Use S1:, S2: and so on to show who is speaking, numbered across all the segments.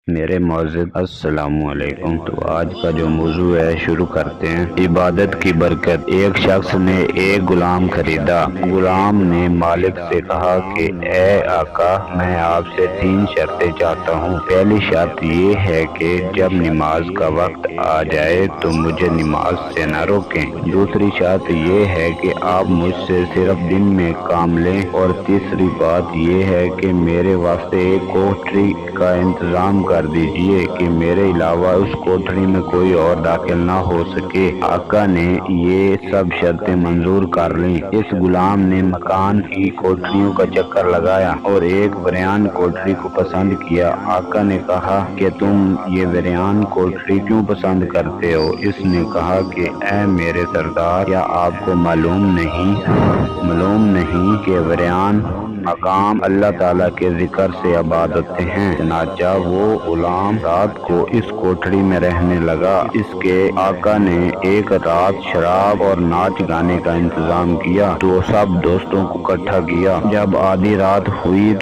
S1: میرے معزز السلام علیکم۔ تو آج کا جو موضوع ہے شروع کرتے ہیں۔ عبادت کی برکت۔ ایک شخص نے ایک غلام خریدا۔ غلام نے مالک سے کہا کہ اے آقا، میں آپ سے 3 شرطیں چاہتا ہوں۔ پہلی شرط یہ ہے کہ جب نماز کا وقت آ جائے تو مجھے نماز سے نہ روکیں۔ دوسری شرط یہ ہے کہ آپ مجھ سے صرف دن میں کام لیں، اور تیسری بات یہ ہے کہ میرے واسطے ایک کوٹری کا انتظام کر دیجئے کہ میرے علاوہ اس کوٹری میں کوئی اور داخل نہ ہو سکے۔ آقا نے یہ سب شرطیں منظور کر لیں۔ اس غلام نے مکان کی کوٹریوں کا چکر لگایا اور ایک ویران کوٹری کو پسند کیا۔ آقا نے کہا کہ تم یہ ویران کوٹری کیوں پسند کرتے ہو؟ اس نے کہا کہ اے میرے سردار، کیا آپ کو معلوم نہیں کہ ویران مقام اللہ تعالیٰ کے ذکر سے آباد ہوتے ہیں؟ چنانچہ وہ غلام رات کو اس کوٹری میں رہنے لگا۔ اس کے آقا نے ایک رات شراب اور ناچ گانے کا انتظام کیا تو سب دوستوں کو اکٹھا کیا۔ جب آدھی رات ہوئی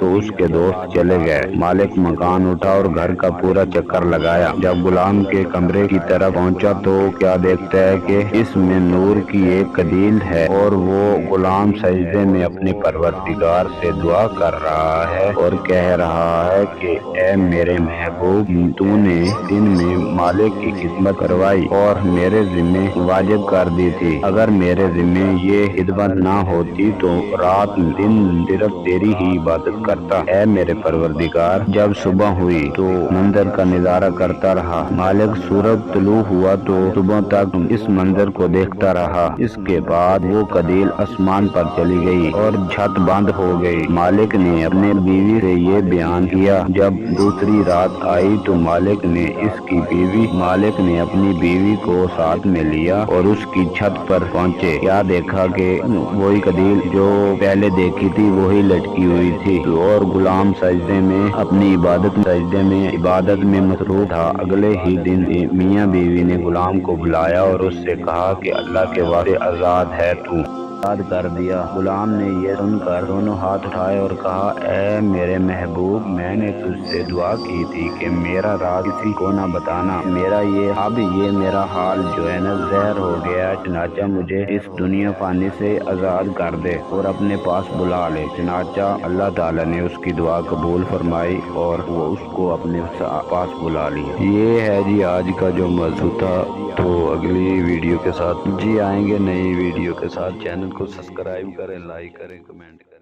S1: تو اس کے دوست چلے گئے۔ مالک مکان اٹھا اور گھر کا پورا چکر لگایا۔ جب غلام کے کمرے کی طرف پہنچا تو کیا دیکھتا ہے کہ اس میں نور کی ایک قندیل ہے، اور وہ غلام سجدے میں اپنے پروردگار سے دعا کر رہا ہے اور کہہ رہا ہے کہ اے میرے محبوب، تو نے دن میں مالک کی خدمت کروائی اور میرے ذمہ واجب کر دی تھی۔ اگر میرے ذمہ یہ خدمت نہ ہوتی تو رات دن صرف تیری ہی عبادت کرتا۔ اے میرے پروردگار، جب صبح ہوئی تو منظر کا نظارہ کرتا رہا۔ مالک سورج طلوع ہوا تو صبح تک اس منظر کو دیکھتا رہا۔ اس کے بعد وہ قندیل آسمان پر چلی گئی اور چھت بند ہو گئی۔ مالک نے اپنے بیوی سے یہ بیان کیا۔ جب دوسری رات آئی تو مالک نے اپنی بیوی کو ساتھ میں لیا اور اس کی چھت پر پہنچے۔ کیا دیکھا کہ وہی قندیل جو پہلے دیکھی تھی وہی لٹکی ہوئی تھی، اور غلام سجدے میں اپنی عبادت میں مصروف تھا۔ اگلے ہی دن میاں بیوی نے غلام کو بلایا اور اس سے کہا کہ اللہ کے واسطے آزاد ہے تو آزاد کر دیا۔ غلام نے یہ سن کر دونوں ہاتھ اٹھائے اور کہا اے میرے محبوب، میں نے تجھ سے دعا کی تھی کہ میرا راز کسی کو نہ بتانا۔ اب یہ میرا حال جو ہے نا ظاہر ہو گیا، چنانچہ مجھے اس دنیا فانی سے آزاد کر دے اور اپنے پاس بلا لے۔ چنانچہ اللہ تعالیٰ نے اس کی دعا قبول فرمائی اور وہ اس کو اپنے پاس بلا لیا۔ یہ ہے جی آج کا جو موضوع تھا۔ تو اگلی ویڈیو کے ساتھ آئیں گے، نئی ویڈیو کے ساتھ۔ چینل کو سبسکرائب کریں، لائک کریں، کمنٹ کریں۔